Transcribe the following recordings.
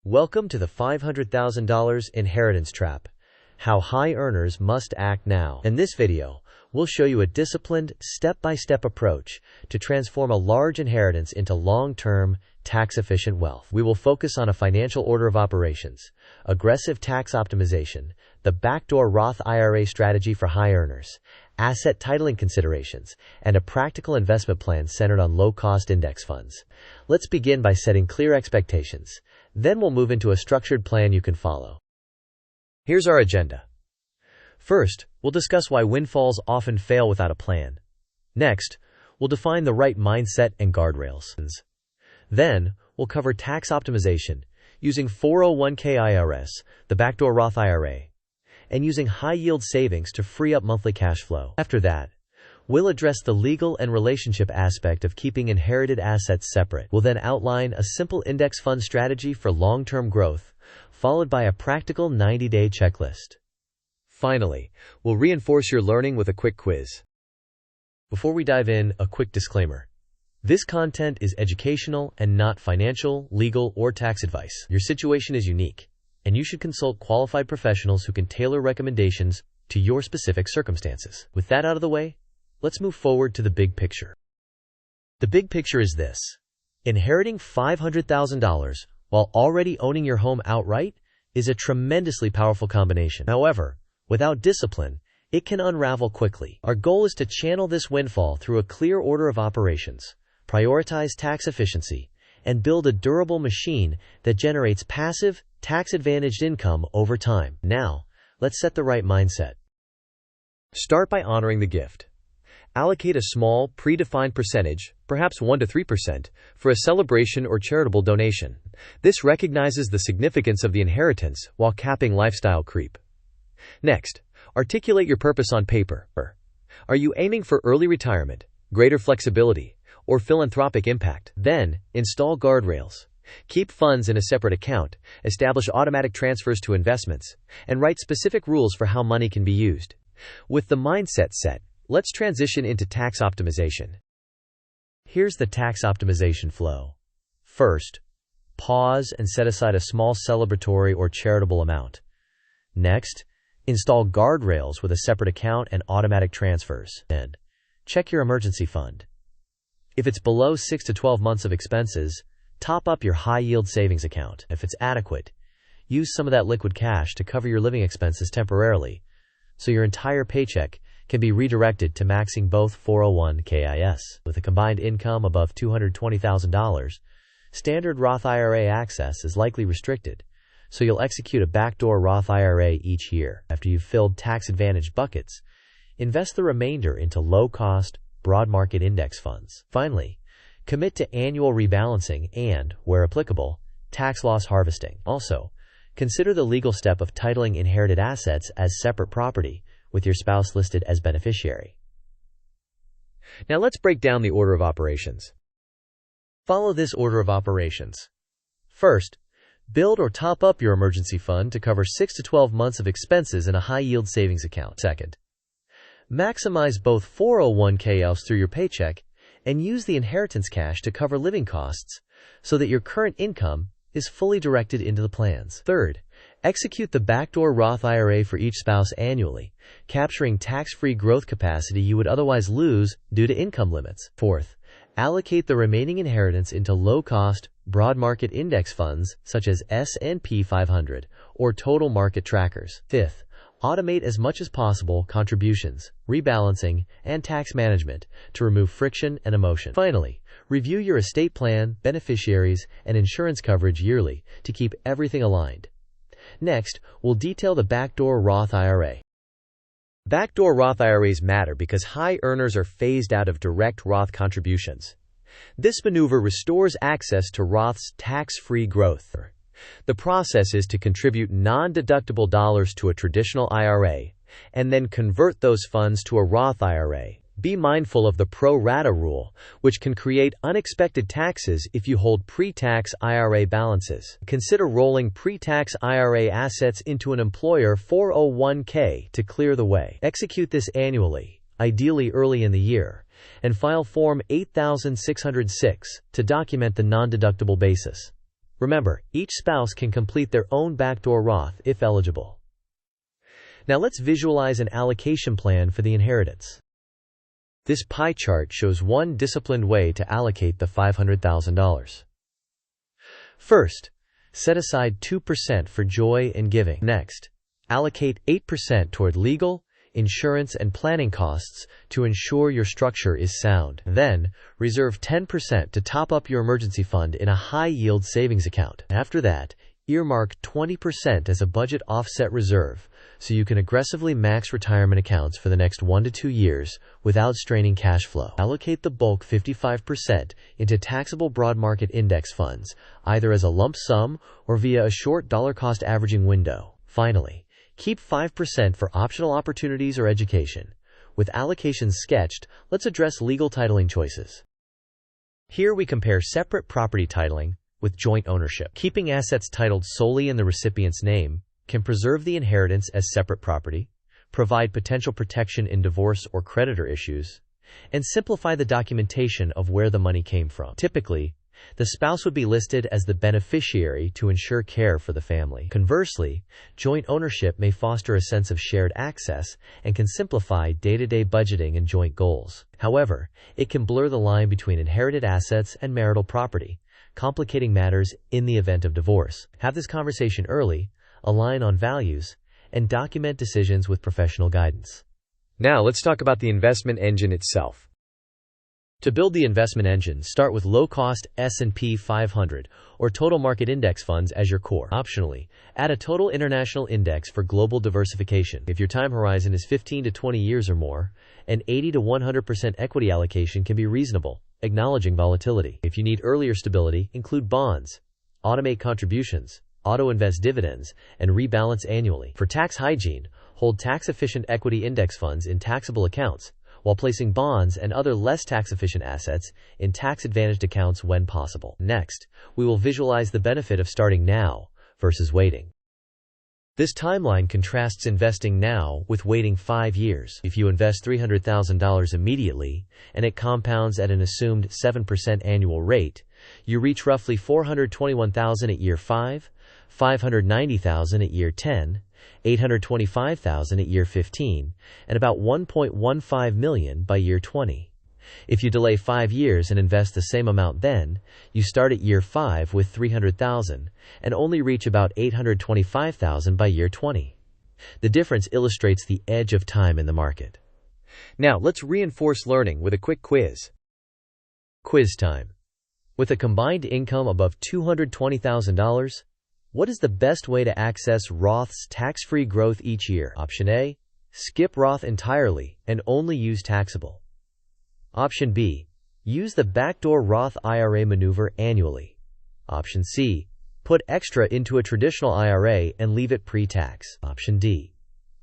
Welcome to the $500,000 Inheritance Trap, how high earners must act now. In this video, we'll show you a disciplined, step-by-step approach to transform a large inheritance into long-term, tax-efficient wealth. We will focus on a financial order of operations, aggressive tax optimization, the Backdoor Roth IRA strategy for high earners, asset titling considerations, and a practical investment plan centered on low-cost index funds. Let's begin by setting clear expectations. Then we'll move into a structured plan you can follow. Here's our agenda. First, we'll discuss why windfalls often fail without a plan. Next, we'll define the right mindset and guardrails. Then, we'll cover tax optimization using 401k IRS, the Backdoor Roth IRA, and using high-yield savings to free up monthly cash flow. After that, we'll address the legal and relationship aspect of keeping inherited assets separate. We'll then outline a simple index fund strategy for long-term growth, followed by a practical 90-day checklist. Finally, we'll reinforce your learning with a quick quiz. Before we dive in, a quick disclaimer. This content is educational and not financial, legal, or tax advice. Your situation is unique, and you should consult qualified professionals who can tailor recommendations to your specific circumstances. With that out of the way, let's move forward to the big picture. The big picture is this. Inheriting $500,000 while already owning your home outright is a tremendously powerful combination. However, without discipline, it can unravel quickly. Our goal is to channel this windfall through a clear order of operations, prioritize tax efficiency, and build a durable machine that generates passive, tax-advantaged income over time. Now, let's set the right mindset. Start by honoring the gift. Allocate a small, predefined percentage, perhaps 1 to 3%, for a celebration or charitable donation. This recognizes the significance of the inheritance while capping lifestyle creep. Next, articulate your purpose on paper. Are you aiming for early retirement, greater flexibility, or philanthropic impact? Then, install guardrails. Keep funds in a separate account, establish automatic transfers to investments, and write specific rules for how money can be used. With the mindset set, let's transition into tax optimization. Here's the tax optimization flow. First, pause and set aside a small celebratory or charitable amount. Next, install guardrails with a separate account and automatic transfers. And check your emergency fund. If it's below 6 to 12 months of expenses, top up your high-yield savings account. If it's adequate, use some of that liquid cash to cover your living expenses temporarily, so your entire paycheck can be redirected to maxing both 401k. With a combined income above $220,000, standard Roth IRA access is likely restricted, so you'll execute a Backdoor Roth IRA each year. After you've filled tax-advantaged buckets, invest the remainder into low-cost, broad market index funds. Finally, commit to annual rebalancing and, where applicable, tax loss harvesting. Also, consider the legal step of titling inherited assets as separate property, with your spouse listed as beneficiary. Now let's break down the order of operations. Follow this order of operations. First, build or top up your emergency fund to cover 6 to 12 months of expenses in a high-yield savings account. Second, maximize both 401k through your paycheck and use the inheritance cash to cover living costs so that your current income is fully directed into the plans. Third, execute the Backdoor Roth IRA for each spouse annually, capturing tax-free growth capacity you would otherwise lose due to income limits. Fourth, allocate the remaining inheritance into low-cost, broad market index funds such as S&P 500 or total market trackers. Fifth, automate as much as possible contributions, rebalancing, and tax management to remove friction and emotion. Finally, review your estate plan, beneficiaries, and insurance coverage yearly to keep everything aligned. Next, we'll detail the Backdoor Roth IRA. Backdoor Roth IRAs matter because high earners are phased out of direct Roth contributions. This maneuver restores access to Roth's tax-free growth. The process is to contribute non-deductible dollars to a traditional IRA and then convert those funds to a Roth IRA. Be mindful of the pro rata rule, which can create unexpected taxes if you hold pre-tax IRA balances. Consider rolling pre-tax IRA assets into an employer 401k to clear the way. Execute this annually, ideally early in the year, and file Form 8606 to document the non-deductible basis. Remember, each spouse can complete their own backdoor Roth if eligible. Now let's visualize an allocation plan for the inheritance. This pie chart shows one disciplined way to allocate the $500,000. First, set aside 2% for joy and giving. Next, allocate 8% toward legal, insurance, and planning costs to ensure your structure is sound. Then, reserve 10% to top up your emergency fund in a high-yield savings account. After that, earmark 20% as a budget offset reserve so you can aggressively max retirement accounts for the next 1 to 2 years without straining cash flow. Allocate the bulk 55% into taxable broad market index funds, either as a lump sum or via a short dollar-cost averaging window. Finally, keep 5% for optional opportunities or education. With allocations sketched, let's address legal titling choices. Here we compare separate property titling with joint ownership. Keeping assets titled solely in the recipient's name can preserve the inheritance as separate property, provide potential protection in divorce or creditor issues, and simplify the documentation of where the money came from. Typically, the spouse would be listed as the beneficiary to ensure care for the family. Conversely, joint ownership may foster a sense of shared access and can simplify day-to-day budgeting and joint goals. However, it can blur the line between inherited assets and marital property, complicating matters in the event of divorce. Have this conversation early, align on values, and document decisions with professional guidance. Now let's talk about the investment engine itself. To build the investment engine, start with low-cost S&P 500 or total market index funds as your core. Optionally, add a total international index for global diversification. If your time horizon is 15 to 20 years or more, an 80 to 100% equity allocation can be reasonable, acknowledging volatility. If you need earlier stability, include bonds, automate contributions, auto-invest dividends, and rebalance annually. For tax hygiene, hold tax-efficient equity index funds in taxable accounts, while placing bonds and other less tax-efficient assets in tax-advantaged accounts when possible. Next, we will visualize the benefit of starting now versus waiting. This timeline contrasts investing now with waiting 5 years. If you invest $300,000 immediately, and it compounds at an assumed 7% annual rate, you reach roughly $421,000 at year 5, $590,000 at year 10, $825,000 at year 15, and about $1.15 million by year 20. If you delay 5 years and invest the same amount then, you start at year 5 with $300,000 and only reach about $825,000 by year 20. The difference illustrates the edge of time in the market. Now let's reinforce learning with a quick quiz. Quiz time. With a combined income above $220,000, what is the best way to access Roth's tax-free growth each year? Option A, skip Roth entirely and only use taxable. Option B, use the Backdoor Roth IRA maneuver annually. Option C, put extra into a traditional IRA and leave it pre-tax. Option D,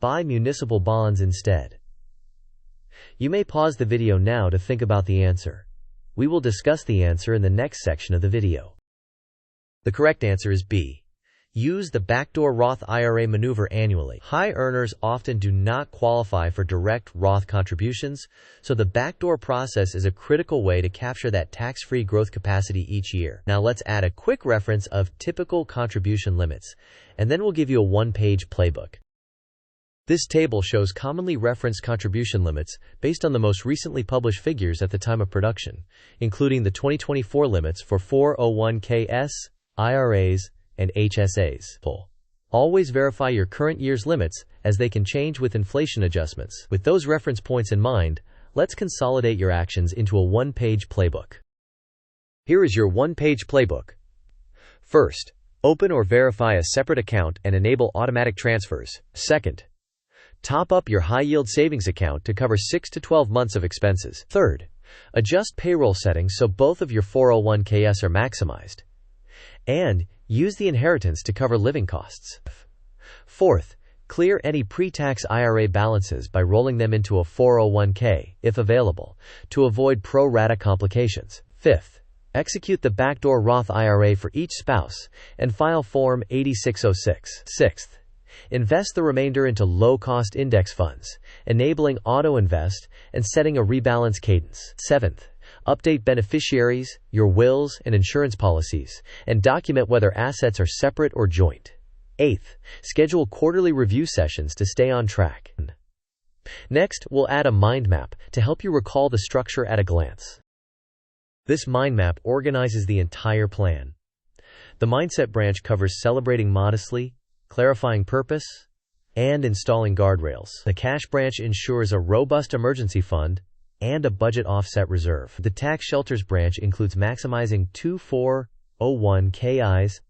buy municipal bonds instead. You may pause the video now to think about the answer. We will discuss the answer in the next section of the video. The correct answer is B. Use the Backdoor Roth IRA maneuver annually. High earners often do not qualify for direct Roth contributions, so the backdoor process is a critical way to capture that tax-free growth capacity each year. Now let's add a quick reference of typical contribution limits, and then we'll give you a one-page playbook. This table shows commonly referenced contribution limits based on the most recently published figures at the time of production, including the 2024 limits for 401ks, IRAs, and HSAs. Always verify your current year's limits as they can change with inflation adjustments. With those reference points in mind, let's consolidate your actions into a one-page playbook. Here is your one-page playbook. First, open or verify a separate account and enable automatic transfers. Second, top up your high-yield savings account to cover 6 to 12 months of expenses. Third, adjust payroll settings so both of your 401ks are maximized. And use the inheritance to cover living costs. Fourth, clear any pre-tax IRA balances by rolling them into a 401k, if available, to avoid pro-rata complications. Fifth, execute the Backdoor Roth IRA for each spouse and file Form 8606. Sixth, invest the remainder into low-cost index funds, enabling auto-invest and setting a rebalance cadence. Seventh, Update beneficiaries, your wills, and insurance policies, and document whether assets are separate or joint. 8th, schedule quarterly review sessions to stay on track. Next, we'll add a mind map to help you recall the structure at a glance. This mind map organizes the entire plan. The mindset branch covers celebrating modestly, clarifying purpose, and installing guardrails. The cash branch ensures a robust emergency fund and a budget offset reserve. The tax shelters branch includes maximizing 2 401ks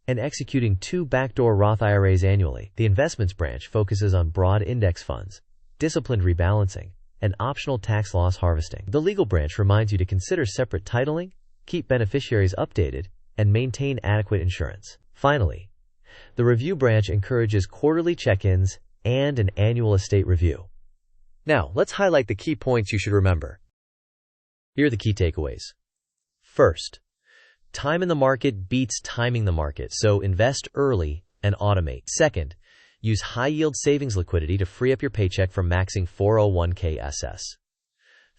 and executing 2 backdoor Roth IRAs annually. The investments branch focuses on broad index funds, disciplined rebalancing, and optional tax loss harvesting. The legal branch reminds you to consider separate titling, keep beneficiaries updated, and maintain adequate insurance. Finally, the review branch encourages quarterly check-ins and an annual estate review. Now, let's highlight the key points you should remember. Here are the key takeaways. First, time in the market beats timing the market, so invest early and automate. Second, use high-yield savings liquidity to free up your paycheck from maxing 401k SS.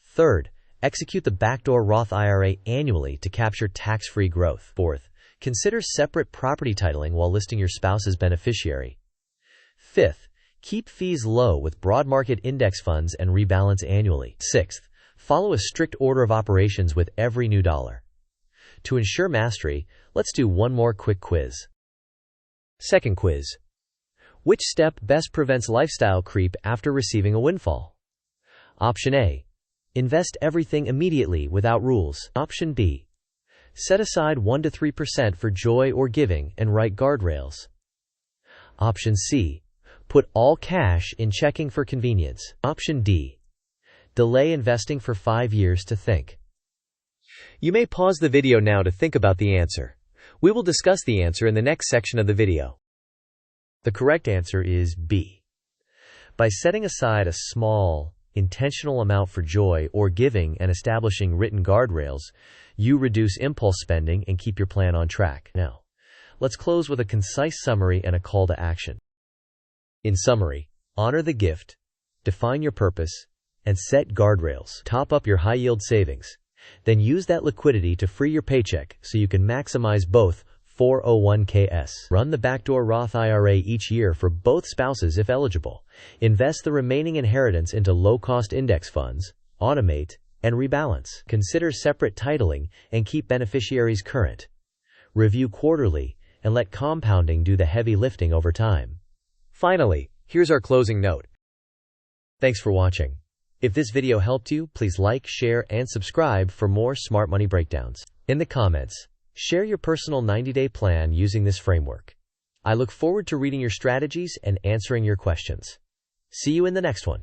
Third, execute the backdoor Roth IRA annually to capture tax-free growth. Fourth, consider separate property titling while listing your spouse as beneficiary. Fifth, keep fees low with broad market index funds and rebalance annually. Sixth, follow a strict order of operations with every new dollar. To ensure mastery, let's do one more quick quiz. Second quiz. Which step best prevents lifestyle creep after receiving a windfall? Option A. Invest everything immediately without rules. Option B. Set aside 1 to 3% for joy or giving and write guardrails. Option C. Put all cash in checking for convenience. Option D. Delay investing for 5 years to think. You may pause the video now to think about the answer. We will discuss the answer in the next section of the video. The correct answer is B. By setting aside a small, intentional amount for joy or giving and establishing written guardrails, you reduce impulse spending and keep your plan on track. Now, let's close with a concise summary and a call to action. In summary, honor the gift, define your purpose, and set guardrails. Top up your high-yield savings. Then use that liquidity to free your paycheck so you can maximize both 401ks. Run the backdoor Roth IRA each year for both spouses if eligible. Invest the remaining inheritance into low-cost index funds, automate, and rebalance. Consider separate titling and keep beneficiaries current. Review quarterly and let compounding do the heavy lifting over time. Finally, here's our closing note. Thanks for watching. If this video helped you, please like, share, and subscribe for more smart money breakdowns. In the comments, share your personal 90-day plan using this framework. I look forward to reading your strategies and answering your questions. See you in the next one.